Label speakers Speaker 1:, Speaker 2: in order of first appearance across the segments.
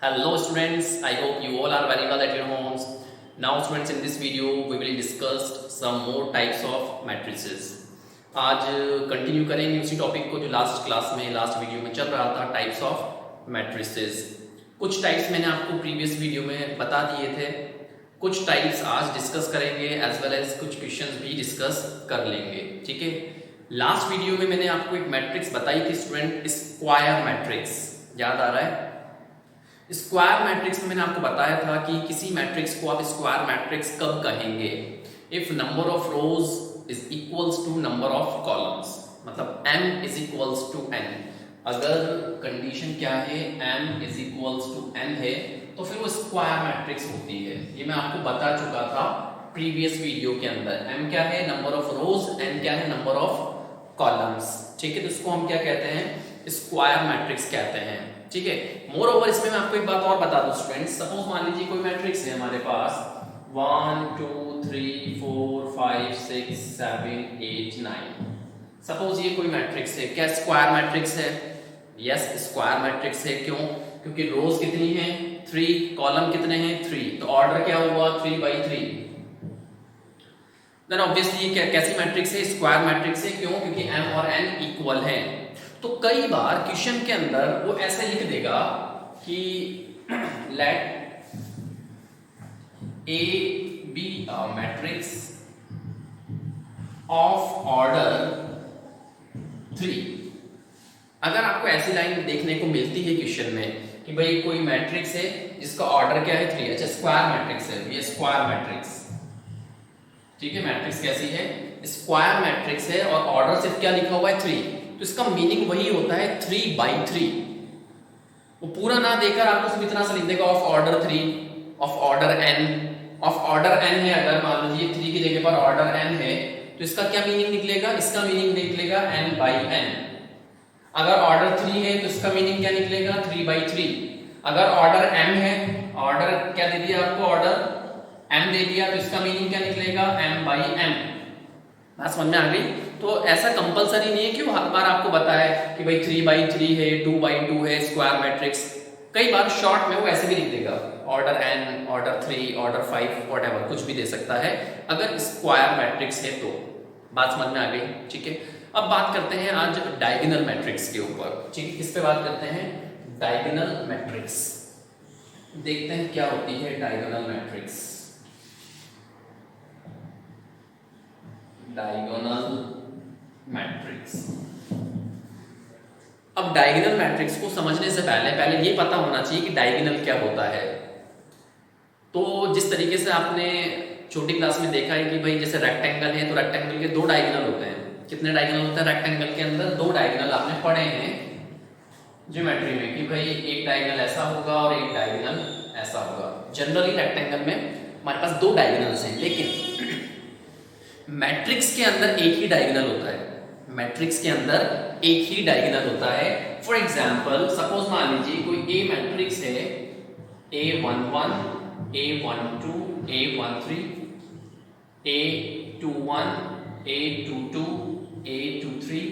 Speaker 1: Hello students, I hope you all are very well at your homes. Now students, in this video we will discuss some more types of matrices. आज continue करेंगे उसी topic को जो last video में चल रहा था, types of matrices. कुछ टाइप्स मैंने आपको प्रीवियस वीडियो में बता दिए थे, कुछ टाइप्स आज डिस्कस करेंगे एज वेल एज कुछ क्वेश्चंस भी डिस्कस कर लेंगे। ठीक है, लास्ट वीडियो में मैंने आपको एक मैट्रिक्स बताई थी स्टूडेंट, स्क्वायर मैट्रिक्स, याद आ रहा है? स्क्वायर मैट्रिक्स में मैंने आपको बताया था कि किसी मैट्रिक्स को आप स्क्वायर मैट्रिक्स कब कहेंगे, if number of rows is equals to number of columns, मतलब m is equals to n। अगर कंडीशन क्या है, m is equals to n है, तो फिर वो स्क्वायर मैट्रिक्स होती है। ये मैं आपको बता चुका था प्रीवियस वीडियो के अंदर। m क्या है, नंबर ऑफ रोज, n क्या है, नंबर ऑफ कॉलम्स। ठीक है, तो इसको हम क्या कहते हैं, स्क्वायर मैट्रिक्स कहते हैं। ठीक है, मोर ओवर इसमें मैं आपको एक बात और बता दूं स्टूडेंट्स, सपोज मान लीजिए कोई मैट्रिक्स है हमारे पास 1 2 3 4 5 6 7 8 9। सपोज ये कोई मैट्रिक्स है, क्या स्क्वायर मैट्रिक्स है? यस, स्क्वायर मैट्रिक्स है। क्यों? क्योंकि रोज कितनी है, 3, कॉलम कितने हैं, 3, तो ऑर्डर क्या हुआ, 3/3। देन ऑब्वियसली ये कैसी मैट्रिक्स है, स्क्वायर मैट्रिक्स है। क्यों? क्योंकि m और n इक्वल है। तो कई बार क्वेश्चन के अंदर वो ऐसा लिख देगा कि late A be a matrix of order 3। अगर आपको ऐसी लाइन देखने को मिलती है क्वेश्चन में कि भाई कोई मैट्रिक्स है जिसका ऑर्डर क्या है, 3, अच्छा स्क्वायर मैट्रिक्स है, ये स्क्वायर मैट्रिक्स। ठीक है, मैट्रिक्स कैसी है, स्क्वायर मैट्रिक्स है और ऑर्डर सिर्फ क्या लिखा हुआ है, 3, तो इसका मीनिंग वही होता है 3/3। वो पूरा ना देकर आपको सिर्फ इतना सा लिख देगा of order 3, of order n, of order n है। अगर मान लीजिए 3 की जगह पर ऑर्डर n है, तो इसका क्या मीनिंग निकलेगा, इसका मीनिंग निकलेगा n/n। अगर ऑर्डर 3 है तो इसका मीनिंग क्या निकलेगा, 3/3। अगर ऑर्डर m है, ऑर्डर क्या दे दिया आपको, ऑर्डर m दे दिया, तो इसका मीनिंग क्या निकलेगा, m/m। बात समझ में आ गई? तो ऐसा कंपलसरी नहीं है कि वो हर बार आपको बताए कि भाई 3/3 है, 2/2 है स्क्वायर मैट्रिक्स। कई बार शॉर्ट में वो ऐसे भी लिख देगा, order n, order 3, order 5, whatever, कुछ भी दे सकता है अगर स्क्वायर मैट्रिक्स है तो। बात समझ में आ गई? ठीक है, अब बात करते हैं आज डायगोनल मैट्रिक्स के ऊपर। ठीक है, किस पे बात करते हैं, डायगोनल मैट्रिक्स। देखते हैं क्या होती है डायगोनल मैट्रिक्स। Diagonal matrix. अब डायगोनल मैट्रिक्स को समझने से पहले ये पता होना चाहिए कि डायगोनल क्या होता है। तो जिस तरीके से आपने छोटी क्लास में देखा है कि भाई जैसे रेक्टेंगल है, तो रेक्टेंगल के 2 डायगोनल होते हैं। कितने डायगोनल होते हैं रेक्टेंगल के अंदर? 2 डायगोनल आपने पढ़े हैं ज्योमेट्री में कि भाई एक डायगोनल ऐसा होगा और एक डायगोनल ऐसा होगा। जनरली रेक्टेंगल में हमारे पास 2 डायगोनल्स हैं, लेकिन मैट्रिक्स के अंदर एक ही डायगोनल होता है। मैट्रिक्स के अंदर एक ही डायगोनल होता है। फॉर एग्जांपल सपोज मान लीजिए कोई ए मैट्रिक्स है, A11, A12, A13, A21, A22, A23,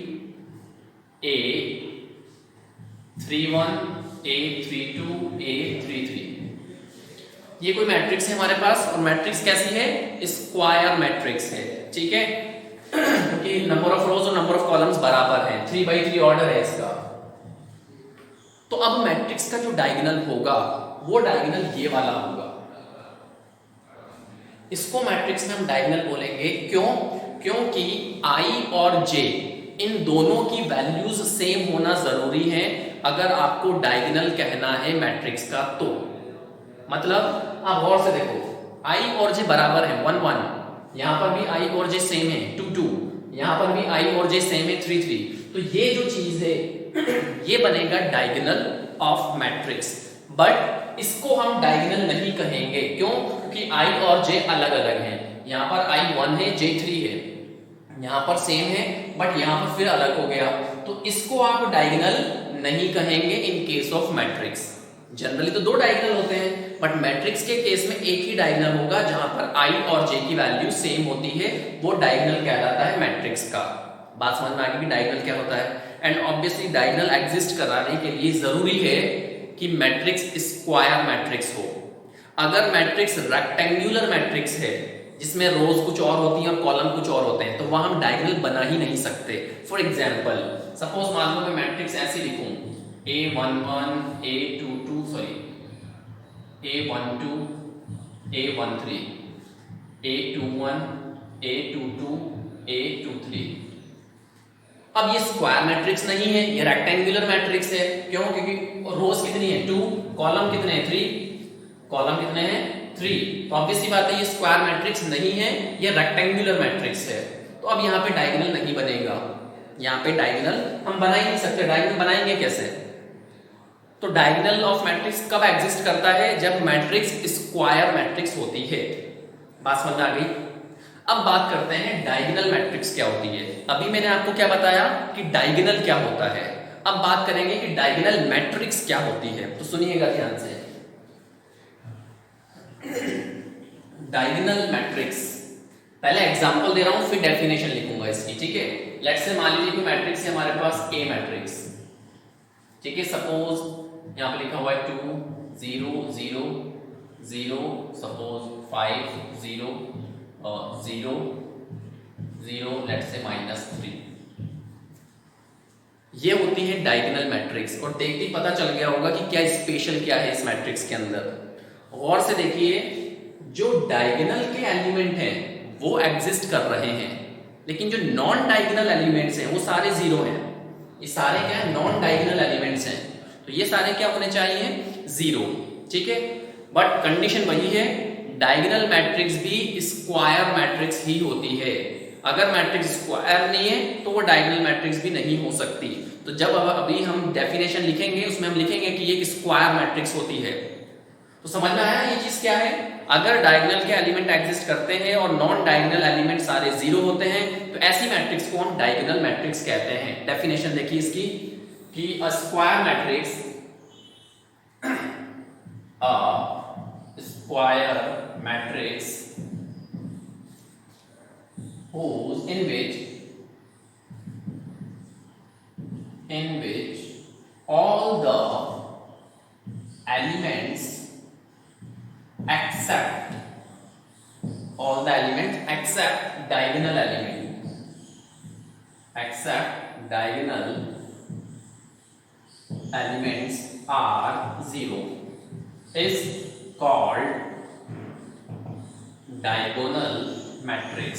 Speaker 1: A31, A32, A33। ये कोई मैट्रिक्स है हमारे पास, और मैट्रिक्स कैसी है, स्क्वायर मैट्रिक्स है। ठीक है, क्योंकि नंबर ऑफ रोज और नंबर ऑफ कॉलम्स बराबर हैं, 3/3 ऑर्डर है इसका। तो अब मैट्रिक्स का जो डायगोनल होगा वो डायगोनल ये वाला होगा। इसको मैट्रिक्स में हम डायगोनल बोलेंगे। क्यों? क्योंकि i और j इन दोनों की वैल्यूज सेम होना जरूरी है अगर आपको डायगोनल कहना है मैट्रिक्स का। तो मतलब आप गौर से देखो, i और j बराबर है 1 1, यहां पर भी i और j सेम है 2 2, यहां पर भी i और j सेम है 3 3। तो ये जो चीज है ये बनेगा डायगोनल ऑफ मैट्रिक्स। बट इसको हम डायगोनल नहीं कहेंगे। क्यों? क्योंकि i और j अलग अलग हैं। यहां पर i 1 है, j 3 है, यहां पर सेम है बट यहां पर फिर अलग हो गया, तो इसको आप डायगोनल नहीं कहेंगे in case of matrix. Generally तो 2 डायगोनल होते हैं, बट मैट्रिक्स के केस में एक ही डायगोनल होगा जहां पर i और j की वैल्यू सेम होती है, वो डायगोनल कहलाता है मैट्रिक्स का। बात समझ में आ गई कि डायगोनल क्या होता है। एंड ऑब्वियसली डायगोनल एग्जिस्ट कराने के लिए जरूरी है कि मैट्रिक्स स्क्वायर मैट्रिक्स हो। अगर मैट्रिक्स रेक्टेंगुलर मैट्रिक्स है जिसमें रोज कुछ और होती हैं और कॉलम कुछ और होते हैं, तो वहां हम डायगोनल बना ही नहीं सकते। फॉर एग्जाम्पल सपोज मान लो मैं मैट्रिक्स ऐसे लिखूं A11 A22 sorry A12 A13 A21 A22 A23। अब ये स्क्वायर मैट्रिक्स नहीं है, ये रेक्टेंगुलर मैट्रिक्स है। क्यों? क्योंकि रोज कितनी है 2, कॉलम कितने हैं 3, कॉलम कितने हैं 3। तो ऑब्वियस सी बात है ये स्क्वायर मैट्रिक्स नहीं है, ये रेक्टेंगुलर मैट्रिक्स है। तो अब यहाँ पे डायगोनल नहीं बनेगा, यहाँ पे डायगोनल हम बना ही नहीं सकते। डायगोनल बनाएंगे कैसे? तो डायगोनल ऑफ मैट्रिक्स कब एग्जिस्ट करता है? जब मैट्रिक्स स्क्वायर मैट्रिक्स होती है। बात समझ में आ गई? अब बात करते हैं डायगोनल मैट्रिक्स क्या होती है। अभी मैंने आपको क्या बताया कि डायगोनल क्या होता है। अब बात करेंगे कि डायगोनल मैट्रिक्स क्या होती है। तो सुनिएगा ध्यान से। डायगोनल मैट्रिक्स, पहले एग्जांपल दे रहा हूं फिर डेफिनेशन लिखूंगा इसकी, ठीक है। लेट्स से मान लीजिए कि मैट्रिक्स है हमारे पास ए मैट्रिक्स, ठीक है। सपोज यहां पे लिखा हुआ है 2 0 0 0, सपोज 5 0 0 0, लेट्स से -3। ये होती है डायगोनल मैट्रिक्स। और देखते ही पता चल गया होगा कि क्या स्पेशल क्या है इस मैट्रिक्स के अंदर। गौर से देखिए, जो डायगोनल के एलिमेंट हैं वो एग्जिस्ट कर रहे हैं, लेकिन जो नॉन डायगोनल एलिमेंट्स हैं वो सारे जीरो हैं। ये सारे क्या है? नॉन डायगोनल एलिमेंट्स हैं। तो ये सारे क्या होने चाहिए? जीरो, ठीक है। बट कंडीशन वही है, डायगोनल मैट्रिक्स भी स्क्वायर मैट्रिक्स ही होती है। अगर मैट्रिक्स स्क्वायर नहीं है तो वो डायगोनल मैट्रिक्स भी नहीं हो सकती। तो जब अभी हम डेफिनेशन लिखेंगे उसमें हम लिखेंगे कि ये एक स्क्वायर मैट्रिक्स होती है। तो समझ में आया ये चीज क्या है? अगर डायगोनल के एलिमेंट एग्जिस्ट करते हैं और नॉन डायगोनल एलिमेंट सारे जीरो होते हैं तो ऐसी मैट्रिक्स को हम डायगोनल मैट्रिक्स कहते हैं। डेफिनेशन देखिए इसकी कि a square matrix in which all the elements except diagonal elements are zero is called diagonal matrix।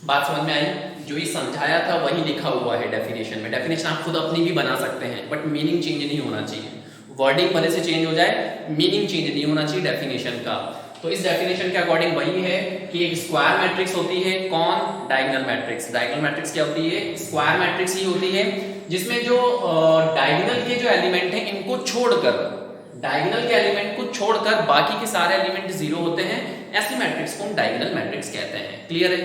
Speaker 1: बात समझ में आई? जो ये समझाया था वही लिखा हुआ है डेफिनेशन में। डेफिनेशन आप खुद अपनी भी बना सकते हैं, बट मीनिंग चेंज नहीं होना चाहिए। वर्डिंग भले से चेंज हो जाए, मीनिंग चेंज नहीं होना चाहिए डेफिनेशन का। तो इस डेफिनेशन के अकॉर्डिंग वही है कि एक स्क्वायर मैट्रिक्स होती है। कौन? Diagonal matrix. डायगोनल मैट्रिक्स क्या होती है? स्क्वायर मैट्रिक्स ही होती है, जिसमें जो डायगोनल के जो एलिमेंट हैं इनको छोड़कर, डायगोनल के एलिमेंट को छोड़कर बाकी के सारे एलिमेंट जीरो होते हैं। ऐसी मैट्रिक्स को हम डायगोनल मैट्रिक्स कहते हैं। क्लियर है?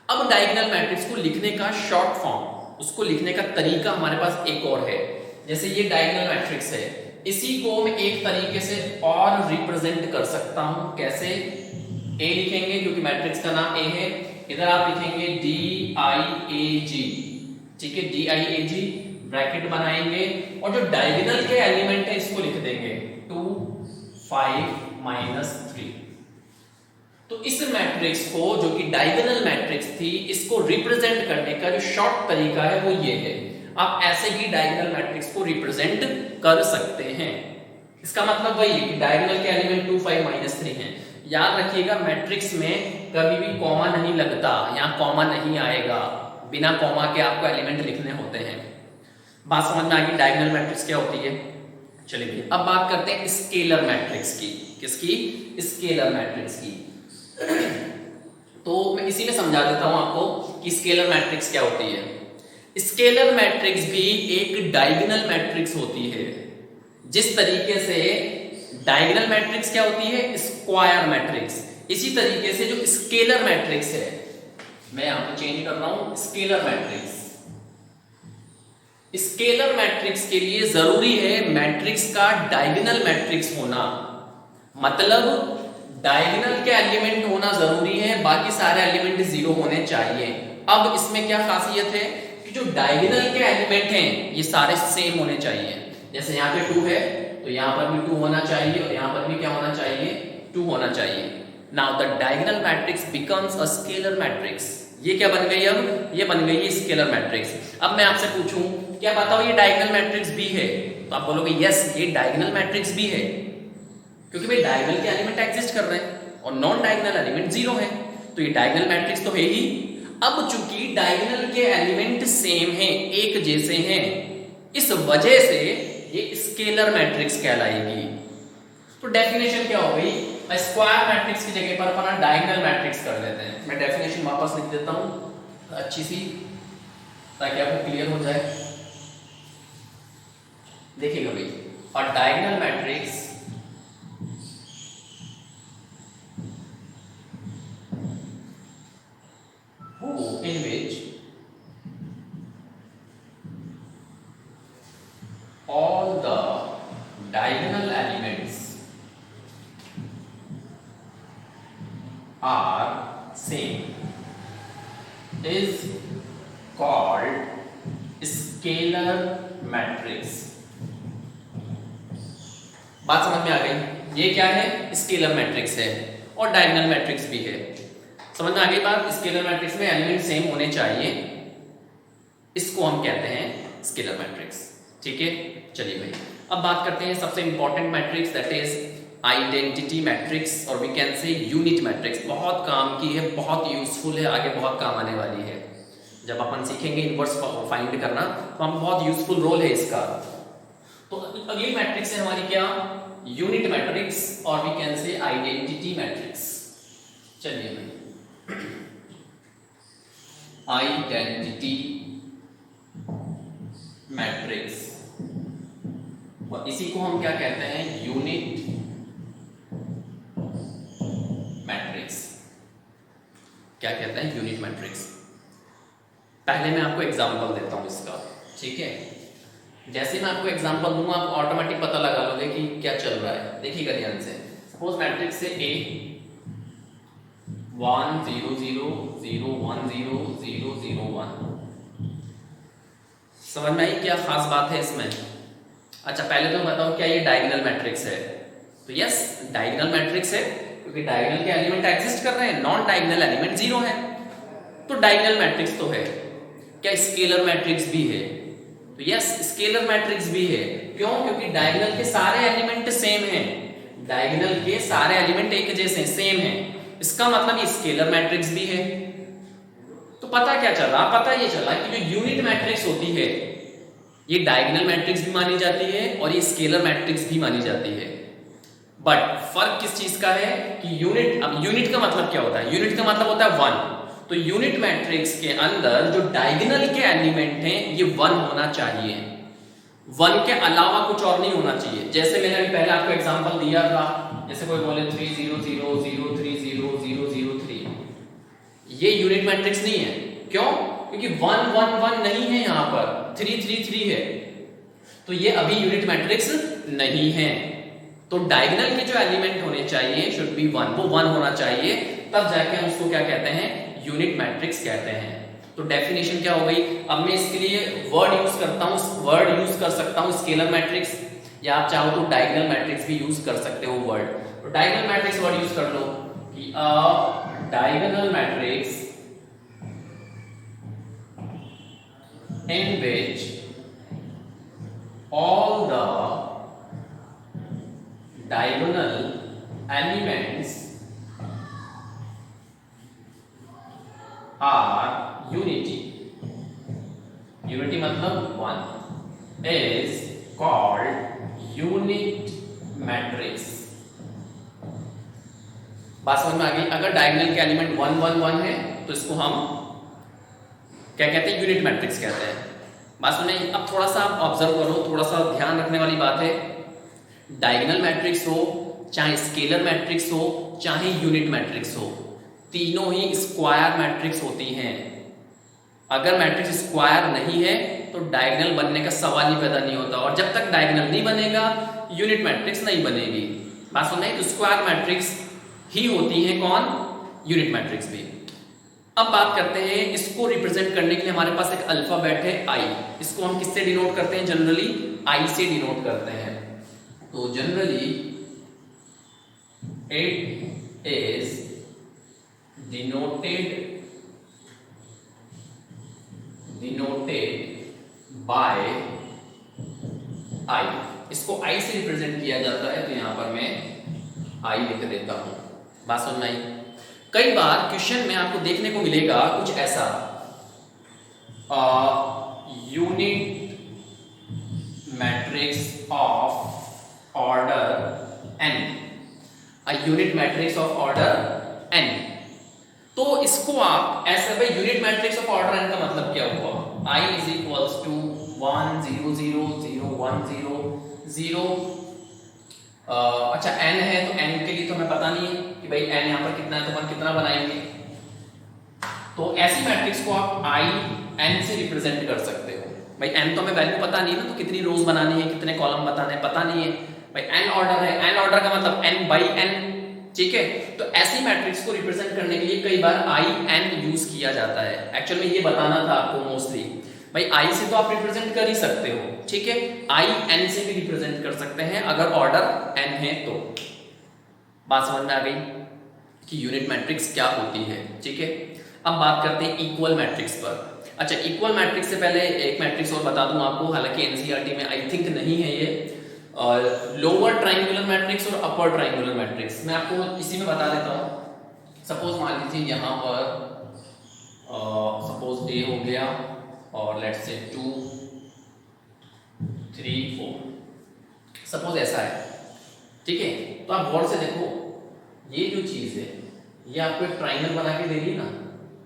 Speaker 1: अब डायगोनल मैट्रिक्स को लिखने का शॉर्ट फॉर्म, उसको लिखने का तरीका हमारे पास एक और है। जैसे ये डायगोनल मैट्रिक्स है, इसी को मैं एक तरीके से और रिप्रेजेंट कर सकता हूं। कैसे? ए लिखेंगे क्योंकि मैट्रिक्स का नाम ए है। इधर आप लिखेंगे DIAG, ठीक है, DIAG, ब्रैकेट बनाएंगे और जो डायगोनल के एलिमेंट है इसको लिख देंगे 2 5 -3। तो इस मैट्रिक्स को, जो कि डायगोनल मैट्रिक्स थी, इसको रिप्रेजेंट करने का जो शॉर्ट तरीका है वो ये है। आप ऐसे ही डायगोनल मैट्रिक्स को रिप्रेजेंट कर सकते हैं। इसका मतलब वही है कि डायगोनल के एलिमेंट 2 5 -3 हैं। याद रखिएगा मैट्रिक्स में कभी भी कॉमा नहीं लगता, यहाँ कॉमा नहीं आएगा। बिना कॉमा के आपको एलिमेंट लिखने होते हैं। बात समझ में आ गई? डायगोनल मैट्रिक्स क्या होती है। चलिए अब बात करते हैं स्केलर मैट्रिक्स की। किसकी? स्केलर मैट्रिक्स की। तो मैं इसी में समझा देता हूं आपको कि स्केलर मैट्रिक्स क्या होती है। स्केलर मैट्रिक्स भी एक डायगोनल मैट्रिक्स होती है। जिस तरीके से डायगोनल मैट्रिक्स क्या होती है? Square matrix. इसी तरीके से जो स्केलर मैट्रिक्स है, मैं यहां पर चेंज कर रहा हूं, स्केलर मैट्रिक्स। स्केलर मैट्रिक्स के लिए जरूरी है मैट्रिक्स का डायगोनल मैट्रिक्स होना। मतलब डायगोनल के एलिमेंट होना जरूरी है, बाकी सारे एलिमेंट जीरो होने चाहिए। अब इसमें क्या खासियत है कि जो डायगोनल के एलिमेंट हैं ये सारे सेम होने चाहिए। जैसे यहाँ पे 2 है तो यहाँ पर भी 2 होना चाहिए और यहाँ पर भी क्या होना चाहिए, 2 होना चाहिए। Now the diagonal matrix becomes a scalar matrix. ये क्या बन गई, अब ये बन गई है स्केलर मैट्रिक्स। अब मैं आपसे पूछूं क्या बताओ ये डायगोनल मैट्रिक्स भी है, तो आप बोलोगे यस ये डायगोनल मैट्रिक्स भी है, क्योंकि भाई डायगोनल के एलिमेंट एग्जिस्ट कर रहे हैं और नॉन डायगोनल एलिमेंट 0 है, तो ये डायगोनल मैट्रिक्स तो है ही। अब चूंकि डायगोनल के एलिमेंट सेम हैं, एक जैसे हैं, इस वजह से ये स्केलर मैट्रिक्स कहलाएगी। तो डेफिनेशन क्या हो गई, स्क्वायर मैट्रिक्स की जगह पर अपना डायगोनल मैट्रिक्स कर देते हैं। मैं डेफिनेशन वापस लिख देता हूं अच्छी सी, ताकि आपको क्लियर हो जाए। देखिएगा भाई, और diagonal matrix in which all the diagonal elements are same is called scalar matrix। बात समझ में आ गई, ये क्या है, स्केलर मैट्रिक्स है और डायगोनल मैट्रिक्स भी है। समझ में आ गई बात, स्केलर मैट्रिक्स में एलिमेंट सेम होने चाहिए, इसको हम कहते हैं स्केलर मैट्रिक्स। ठीक है, चलिए भाई अब बात करते हैं सबसे important matrix, that is identity matrix और we can say unit matrix. बहुत काम की है, बहुत यूजफुल है, आगे बहुत काम आने वाली है। जब अपन सीखेंगे इनवर्स फाइंड करना तो हम बहुत यूजफुल रोल है इसका। तो अगली मैट्रिक्स है हमारी क्या, यूनिट मैट्रिक्स और we can say identity matrix. चलिए भाई, आइडेंटिटी मैट्रिक्स और इसी को हम क्या कहते हैं, यूनिट मैट्रिक्स। क्या कहते हैं, यूनिट मैट्रिक्स। पहले मैं आपको एग्जांपल देता हूं इसका, ठीक है। जैसे मैं आपको एग्जांपल दूंगा आप ऑटोमेटिक पता लगा लोगे कि क्या चल रहा है। देखिएगा ध्यान से, सपोज मैट्रिक्स है A 1 0 0 0 1 0 0 0 1। समझ में आई क्या खास बात है इसमें? अच्छा पहले तो बताओ क्या ये डायगोनल मैट्रिक्स है? तो यस डायगोनल मैट्रिक्स है, क्योंकि डायगोनल के एलिमेंट एग्जिस्ट कर रहे हैं, नॉन डायगोनल एलिमेंट 0 है, तो डायगोनल मैट्रिक्स तो है। क्या स्केलर मैट्रिक्स भी है? तो यस स्केलर मैट्रिक्स भी है। क्यों? क्योंकि डायगोनल के सारे एलिमेंट सेम हैं, डायगोनल के सारे एलिमेंट एक जैसे सेम हैं, इसका मतलब ये स्केलर मैट्रिक्स भी है। तो पता क्या चला, पता ये चला कि जो यूनिट मैट्रिक्स होती है ये डायगोनल मैट्रिक्स भी मानी जाती है और ये स्केलर मैट्रिक्स भी मानी जाती है। बट फर्क किस चीज का है कि यूनिट, अब यूनिट का मतलब क्या होता है? यूनिट का मतलब होता है 1। तो यूनिट मैट्रिक्स के अंदर जो डायगोनल के एलिमेंट हैं ये 1 होना चाहिए, 1 के अलावा कुछ और नहीं होना चाहिए। जैसे मैंने अभी पहले आपको एग्जांपल दिया था, जैसे कोई बोले 3 0 0 0 3 0 0 0 3, ये यूनिट मैट्रिक्स नहीं है। क्यों? क्योंकि 1 1 1 नहीं है, यहाँ पर 3 3 3 है, तो ये अभी यूनिट मैट्रिक्स नहीं है। तो डायगोनल के जो एलिमेंट होने चाहिए शुड बी 1, वो 1 होना चाहिए, तब जाके हम उसको क्या कहते हैं, यूनिट मैट्रिक्स कहते हैं। तो डेफिनेशन क्या हो गई? अब मैं इसके लिए वर्ड यूज करता हूं, वर्ड यूज कर सकता हूं स्केलर मैट्रिक्स, या आप चाहो तो डायगोनल मैट्रिक्स भी यूज कर सकते हो वर्ड। तो डायगोनल मैट्रिक्स वर्ड यूज कर लो कि अ diagonal matrix in which all the diagonal elements are unity, unity मतलब 1, is called unit matrix। बात समझ में आ गई? अगर डायगोनल के एलिमेंट 1 1 1 है तो इसको हम क्या कहते हैं, यूनिट मैट्रिक्स कहते हैं। बात सुनिए, अब थोड़ा सा आप ऑब्जर्व करो, थोड़ा सा ध्यान रखने वाली बात है। डायगोनल मैट्रिक्स हो, चाहे स्केलर मैट्रिक्स हो, चाहे यूनिट मैट्रिक्स हो, तीनों ही स्क्वायर मैट्रिक्स होती हैं। अगर मैट्रिक्स स्क्वायर नहीं है तो डायगोनल बनने का सवाल ही पैदा नहीं होता, और जब तक डायगोनल नहीं बनेगा यूनिट मैट्रिक्स नहीं बनेगी। बात सुनिए, तो स्क्वायर मैट्रिक्स ही होती है कौन, यूनिट मैट्रिक्स भी। अब बात करते हैं इसको रिप्रेजेंट करने के लिए हमारे पास एक अल्फाबेट है आई। इसको हम किससे डिनोट करते हैं? जनरली आई से डिनोट करते हैं। तो generally it is denoted by I. इसको आई से रिप्रेजेंट किया जाता है, तो यहां पर मैं आई लिख देता हूं। बात समझ में आई? कई बार क्वेश्चन में आपको देखने को मिलेगा कुछ ऐसा, unit matrix of order n, unit matrix of order n. तो इसको आप ऐसे भाई, unit matrix of order n का मतलब क्या हुआ? I is equals to 1 0 0 0 1 0 0। अच्छा n है तो n के लिए तो हमें पता नहीं है कि भाई n यहाँ पर कितना है, तो अपन कितना बनाएंगे। तो ऐसी मैट्रिक्स को आप I n से रिप्रेजेंट कर सकते हो। भाई n तो हमें वैल्यू पता नहीं है ना, तो कितनी रोज बनानी है, कितने कॉलम बताने हैं, पता नहीं है। भाई n ऑर्डर है, n ऑर्डर का मतलब n बाई n, ठीक है। तो ऐसी मैट्रिक्स को रिप्रेजेंट करने के लिए कई बार I n यूज किया जाता है। एक्चुअल में ये बताना था आपको मोस्टली, भाई I से तो आप रिप्रेजेंट कर ही सकते हो, ठीक है। I n से भी रिप्रेजेंट कर सकते हैं अगर ऑर्डर n है तो। बात समझ में आ गई कि यूनिट मैट्रिक्स क्या होती है, ठीक है। अब बात करते हैं इक्वल मैट्रिक्स पर। अच्छा, इक्वल मैट्रिक्स से पहले एक मैट्रिक्स और बता दूं आपको, हालांकि एनसीईआरटी में आई थिंक नहीं है ये, लोअर ट्रायंगुलर मैट्रिक्स और अपर ट्रायंगुलर मैट्रिक्स। मैं आपको इसी में बता देता हूं। सपोज मान लीजिए यहां पर सपोज ए हो गया और लेट्स से 2 3 4, सपोज ऐसा है, ठीक है। तो आप गौर से देखो, ये जो चीज है ये आपको एक ट्राइंगल बना के दे रही है ना,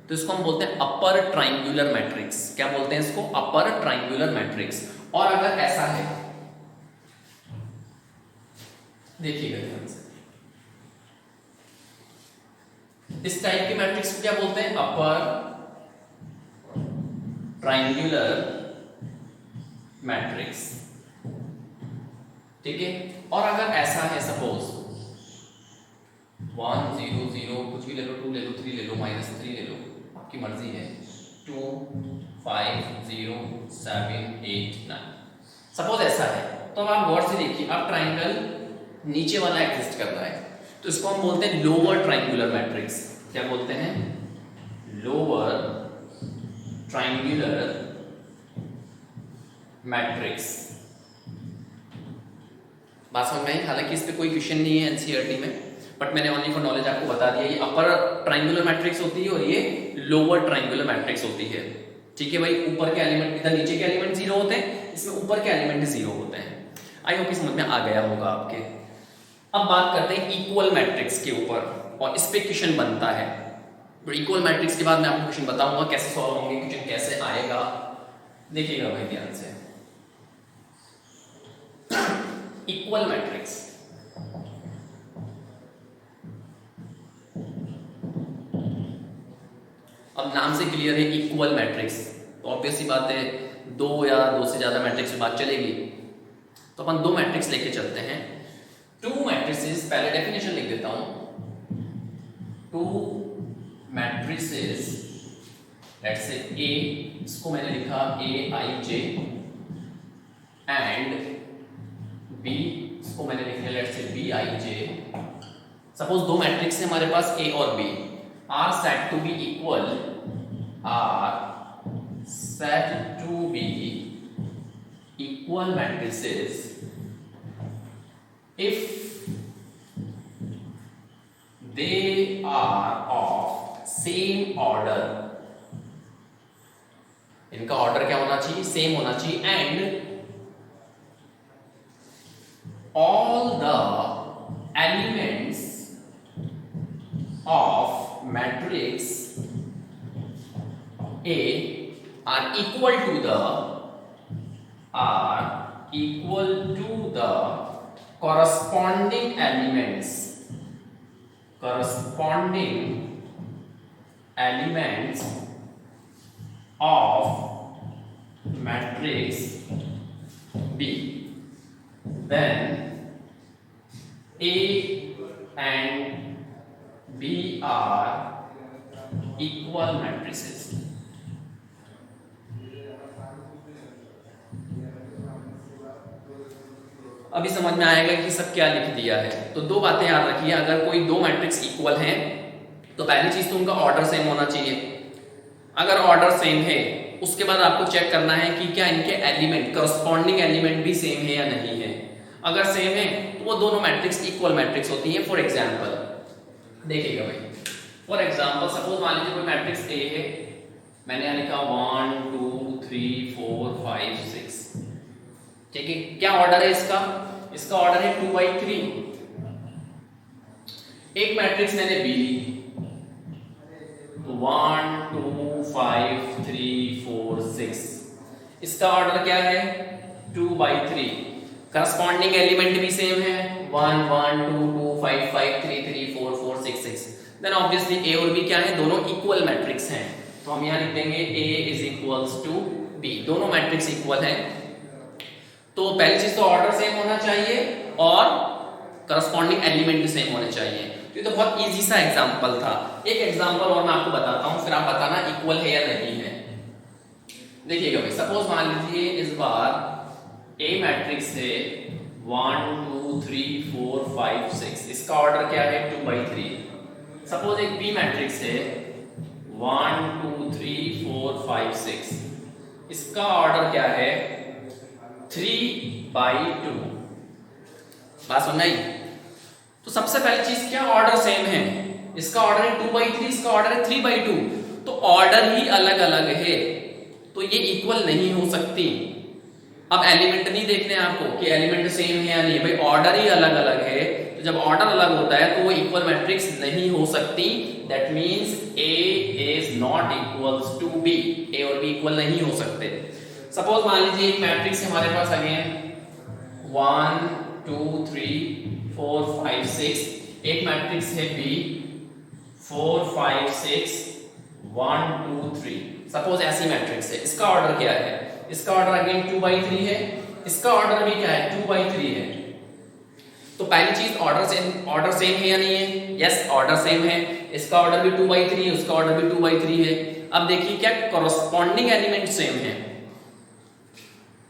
Speaker 1: तो इसको हम बोलते हैं अपर ट्राइंगुलर मैट्रिक्स। क्या बोलते हैं इसको? Upper triangular matrix. और अगर ऐसा है, देखिएगा ध्यान से, इस टाइप की मैट्रिक्स को क्या बोलते हैं? अपर ट्राइंगुलर मैट्रिक्स, ठीक है। और अगर ऐसा है सपोज 1 0 0, कुछ भी ले लो, 2 ले लो, 3 ले लो, -3 ले लो, आपकी मर्जी है, 2 5 0 7 8 9, सपोज ऐसा है। तो अब आप गौर से देखिए, अब ट्राइंगल नीचे वाला एग्जिस्ट कर रहा है, तो इसको हम बोलते हैं लोअर ट्राइंगुलर मैट्रिक्स। क्या बोलते हैं? Lower triangular matrix. बात समझ में आई? हालांकि इस पे कोई क्वेश्चन नहीं है एनसीईआरटी में, बट मैंने ओनली फॉर नॉलेज आपको बता दिया। ये अपर ट्राइंगुलर मैट्रिक्स होती है और ये लोअर ट्राइंगुलर मैट्रिक्स होती है, ठीक है भाई। ऊपर के एलिमेंट, इधर नीचे के एलिमेंट 0 होते हैं, इसमें ऊपर के एलिमेंट 0 होते हैं। आई होप समझ में आ गया होगा आपके। अब बात करते हैं इक्वल मैट्रिक्स के ऊपर, और इस पे क्वेश्चन बनता है। तो इक्वल मैट्रिक्स के बाद मैं आपको क्वेश्चन बताऊंगा कैसे सॉल्व होंगे, क्वेश्चन कैसे आएगा, देखिएगा भाई ध्यान से। इक्वल मैट्रिक्स, अब नाम से क्लियर है इक्वल मैट्रिक्स, तो ऑब्वियस सी बात है, दो या दो से ज्यादा मैट्रिक्स में बात चलेगी। तो अपन दो मैट्रिक्स लेके चलते हैं। टू मैट्रिसेस, पहले डेफिनेशन लिख देता हूं। टू मैट्रिसेस, लेट्स से ए, इसको मैंने लिखा AIJ, एंड बी, इसको मैंने लिख लिया लेट्स से BIJ। सपोज दो मैट्रिक्स है हमारे पास A और B, are said to be equal, are said to be equal matrices if they are of same order। इनका ऑर्डर क्या होना चाहिए? सेम होना चाहिए। And all the elements of matrix A are equal to the corresponding elements of matrix B, then A and B are equal matrices. अभी समझ में आएगा कि सब क्या लिख दिया है। तो दो बातें याद रखिए, अगर कोई दो मैट्रिक्स इक्वल हैं तो पहली चीज तो उनका ऑर्डर सेम होना चाहिए। अगर ऑर्डर सेम है उसके बाद आपको चेक करना है कि क्या इनके एलिमेंट, करस्पॉन्डिंग एलिमेंट भी सेम है या नहीं है। अगर सेम है तो वो दोनों मैट्रिक्स इक्वल मैट्रिक्स होती है। फॉर एग्जांपल देखिएगा भाई, फॉर एग्जांपल सपोज मान लीजिए कोई मैट्रिक्स ए है, मैंने यहाँ लिखा 1 2 3 4 5 6, ठीक है। क्या ऑर्डर है इसका? इसका ऑर्डर है 2/3। एक मैट्रिक्स मैंने बी ली, तो 1 2 5 3 4 6, इसका ऑर्डर क्या है? 2/3। करस्पॉन्डिंग एलिमेंट भी सेम है, 1 1 2 2 5 5 3 3 4 4 6 6। देन ऑब्वियसली ए और बी क्या है? दोनों इक्वल मैट्रिक्स हैं, तो हम यहाँ लिख देंगे A is equals to B। दोनों मैट्रिक्स इक्वल हैं, तो पहली चीज तो ऑर्डर सेम होना चाहिए और करस्पॉन्डिंग एलिमेंट भी सेम होने चाहिए। तो ये तो बहुत इजी सा एग्जांपल था। एक एग्जांपल और मैं आपको बताता हूँ, फिर आप बताना इक्वल है या नहीं है। देखिएगा भाई, सपोज मान लीजिए इस बार ए मैट्रिक्स है 1 2 3 4 5 6, इसका ऑर्डर क्या है? 2/3। सपोज एक बी मैट्रिक्स है 1 2 3 4 5 6, इसका ऑर्डर क्या है? 3/2। बात सुन आई? तो सबसे पहली चीज क्या, ऑर्डर सेम है। इसका ऑर्डर है 2/3, इसका ऑर्डर है 3/2, तो ऑर्डर ही अलग अलग है, तो ये इक्वल नहीं हो सकती। अब एलिमेंट नहीं देखने आपको कि एलिमेंट सेम है या नहीं, भाई ऑर्डर ही अलग अलग है, तो जब ऑर्डर अलग होता है तो वो इक्वल मैट्रिक्स नहीं हो सकती। That means A is not equals to B। A और B इक्वल नहीं हो सकते। सपोज मान लीजिए एक मैट्रिक्स हमारे पास अगेन 1 2 3 4 5 6, एक मैट्रिक्स है B 4 5 6 1 2 3। सपोज ऐसी मैट्रिक्स है, इसका ऑर्डर क्या है? इसका ऑर्डर अगेन 2/3 है, इसका ऑर्डर भी क्या है? 2/3 है। तो पहली चीज ऑर्डर सेम है या नहीं है? यस, ऑर्डर सेम है। इसका ऑर्डर भी 2/3 है, उसका ऑर्डर भी 2/3 है। अब देखिए क्या कॉरस्पॉन्डिंग एलिमेंट सेम है।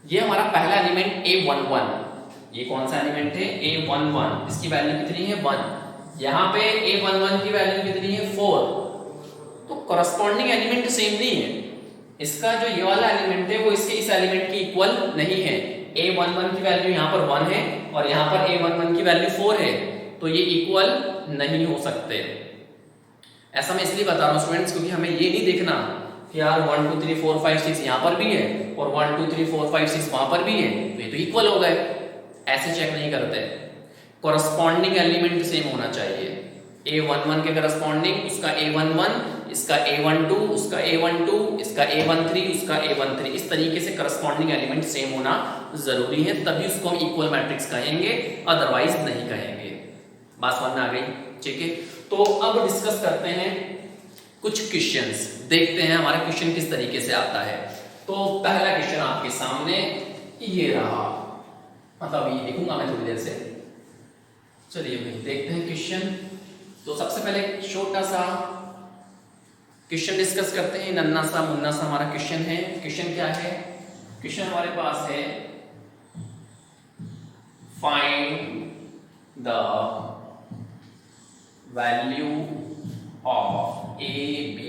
Speaker 1: ये हमारा पहला एलिमेंट A11, ये कौन सा एलिमेंट है? A11, इसकी वैल्यू कितनी है? 1। यहाँ पे A11 की वैल्यू कितनी है? 4। तो कॉरस्पॉन्डिंग एलिमेंट सेम नहीं है। इसका जो ये वाला एलिमेंट है वो इसके इस एलिमेंट की इक्वल नहीं है। A11 की वैल्यू यहाँ पर 1 है और यहाँ पर A11 की वैल्यू 4 है, तो ये इक्वल नहीं हो सकते। ऐसा मैं इसलिए बता रहा हूँ स्टूडेंट्स, क्योंकि हमें ये नहीं देखना कि यार 1 2 3 4 5 6 यहाँ पर भी है और 1 2 3 4 5 6 वहां पर भी है, तो ये तो इक्वल हो गए। ऐसे चेक नहीं करते, कॉरस्पॉन्डिंग एलिमेंट सेम होना चाहिए। A11 के करस्पॉन्डिंग उसका A11, इसका A12, उसका A12, इसका A13, उसका A13, इस तरीके से करस्पॉन्डिंग एलिमेंट सेम होना जरूरी है, तभी उसको हम इक्वल मैट्रिक्स कहेंगे, अदरवाइज नहीं कहेंगे। बात समझ में आ गई? ठीक है, तो अब डिस्कस करते हैं कुछ क्वेश्चंस, देखते हैं हमारा क्वेश्चन किस तरीके से आता है। तो पहला क्वेश्चन आपके सामने ये रहा, मतलब ये लिखूंगा मैं थोड़ी देर से। चलिए भाई देखते हैं क्वेश्चन। तो सबसे पहले छोटा सा क्वेश्चन डिस्कस करते हैं, नन्ना सा मुन्ना सा हमारा क्वेश्चन है। क्वेश्चन क्या है? क्वेश्चन हमारे पास है find the value of A, B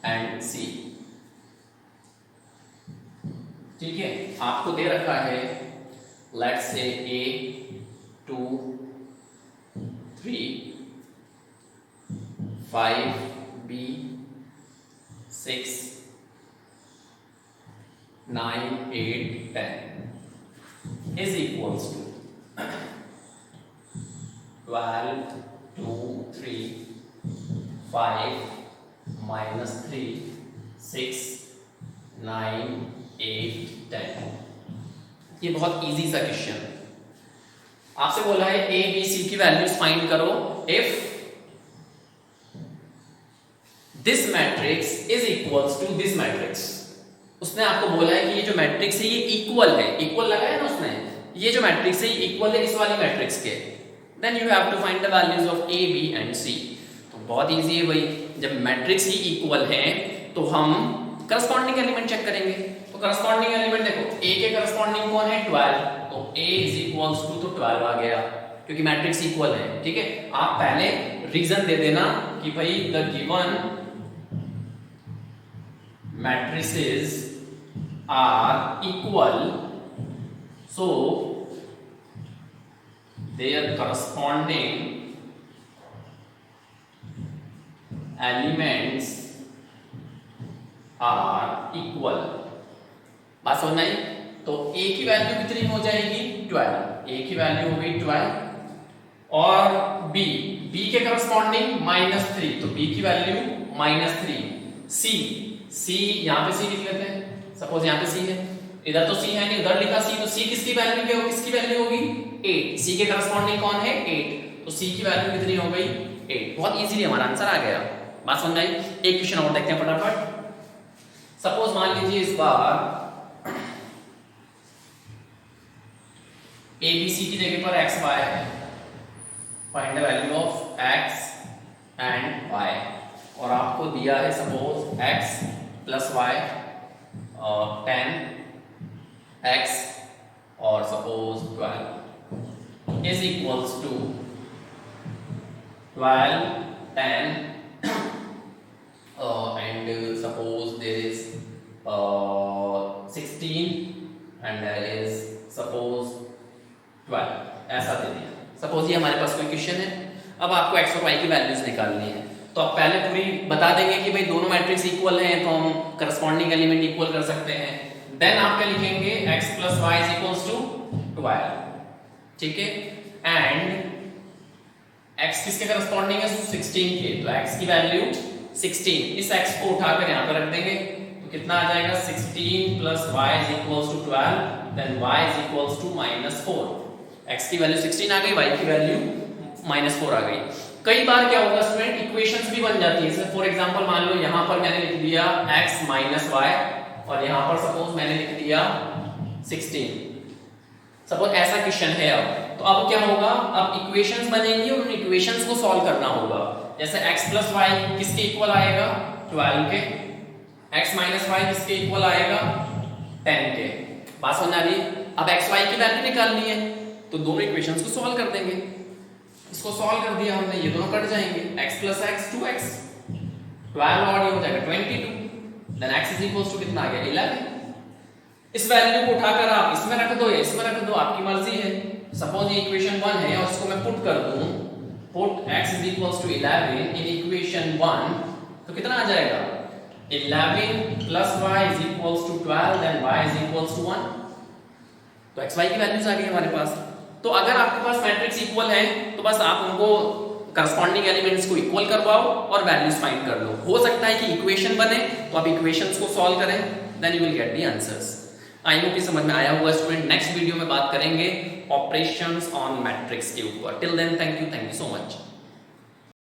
Speaker 1: and C। ठीक है, आपको दे रखा है let's say A 2 3 5 B 6 9 8 10 is equals to 12 2 3 5 minus 3 6 9 8 10। ये बहुत इजी सा क्वेश्चन। आपसे बोला है A B C की वैल्यूज फाइंड करो if this matrix is equals to this matrix. उसने आपको बोला है कि ये जो मैट्रिक्स है ये इक्वल है, इक्वल लगाया ना उसने, ये जो मैट्रिक्स है ये इक्वल है इस वाली मैट्रिक्स के। Then you have to find the values of A B and C। तो बहुत इजी है भाई, जब मैट्रिक्स ही इक्वल है तो हम करस्पॉन्डिंग एलिमेंट चेक करेंगे। तो करस्पॉन्डिंग एलिमेंट देखो, a के करस्पॉन्डिंग कौन है 12, तो a इज इक्वल्स टू तो 12 आ गया क्योंकि मैट्रिक्स इक्वल है। ठीक है, आप पहले रीजन दे देना कि भाई the given matrices are equal, so their corresponding elements are equal। बात समझ आई? तो a की वैल्यू कितनी हो जाएगी 12, a की वैल्यू हो गई 12 और b के करस्पॉन्डिंग -3, तो b की वैल्यू -3। c यहां पे c लिख लेते हैं, सपोज यहां पे c है, इधर तो c है नहीं, उधर लिखा c, तो c किसकी वैल्यू क्या होगी, किसकी वैल्यू होगी 8, c के करस्पॉन्डिंग कौन है 8, तो c की वैल्यू कितनी हो गई 8। बहुत इजीली हमारा आंसर आ गया। बात समझ आई? एक क्वेश्चन और देखते हैं फटाफट। सपोज मान लीजिए इस बार a b c की जगह पर x y है, find the value of x and y, और आपको दिया है suppose x plus y 10x और suppose 12 is equals to 12 10 and suppose there is 16 and there is suppose 12, ऐसा दे दिया। सपोज ये हमारे पास कोई क्वेश्चन है, अब आपको x और y की वैल्यूज निकालनी है, तो आप पहले पूरी बता देंगे कि भाई दोनों मैट्रिक्स इक्वल हैं तो हम करस्पॉन्डिंग एलिमेंट इक्वल कर सकते हैं। देन आप क्या लिखेंगे x plus y is equals to 12, ठीक है, एंड x किसके करस्पॉन्डिंग है 16 के, तो x की वैल्यू 16, इस x को उठाकर यहां पर रख देंगे तो कितना आ जाएगा 16 plus y is equals to 12, then y is equals to -4। x की वैल्यू 16 आ गई, y की वैल्यू -4 आ गई। कई बार क्या होगा स्टूडेंट, इक्वेशंस भी बन जाती है। फॉर एग्जांपल मान लो यहां पर मैंने लिख दिया x माइनस वाई और यहां पर सपोज मैंने लिख दिया 16, सपोज ऐसा क्वेश्चन है। अब तो अब क्या होगा, अब इक्वेशंस बनेंगी और उन इक्वेशंस को सॉल्व करना होगा। जैसे x प्लस वाई किसके इक्वल आएगा 12 के, x माइनस वाई किसके इक्वल आएगा 10 के। बात समझ आ रही है? अब x y की वैल्यू निकालनी है तो दोनों इक्वेशंस को सॉल्व कर देंगे। इसको सॉल्व कर दिया हमने, ये दोनों कट जाएंगे, x प्लस x 2x, 12 और ये हो जाएगा 22, then x is equals to कितना आ गया 11। इस वैल्यू को उठाकर आप इसमें रख दो या इसमें रख दो, आपकी मर्जी है। सपोज ये इक्वेशन 1 है और इसको मैं पुट कर दूं, put x is equals to 11 in equation 1, तो कितना आ जाएगा 11 plus y is equals to 12, then y is equals to 1। तो x y की वैल्यूज आ गई हमारे पास। तो अगर आपके पास मैट्रिक्स इक्वल है तो बस आप उनको करस्पॉन्डिंग एलिमेंट्स को इक्वल करवाओ और वैल्यूज फाइंड कर लो। हो सकता है कि इक्वेशन बने तो आप इक्वेशंस को सॉल्व करें, then you will get the answers. I hope ये समझ में आया होगा स्टूडेंट। नेक्स्ट वीडियो में बात करेंगे ऑपरेशंस ऑन मैट्रिक्स के ऊपर। Till then thank you so much.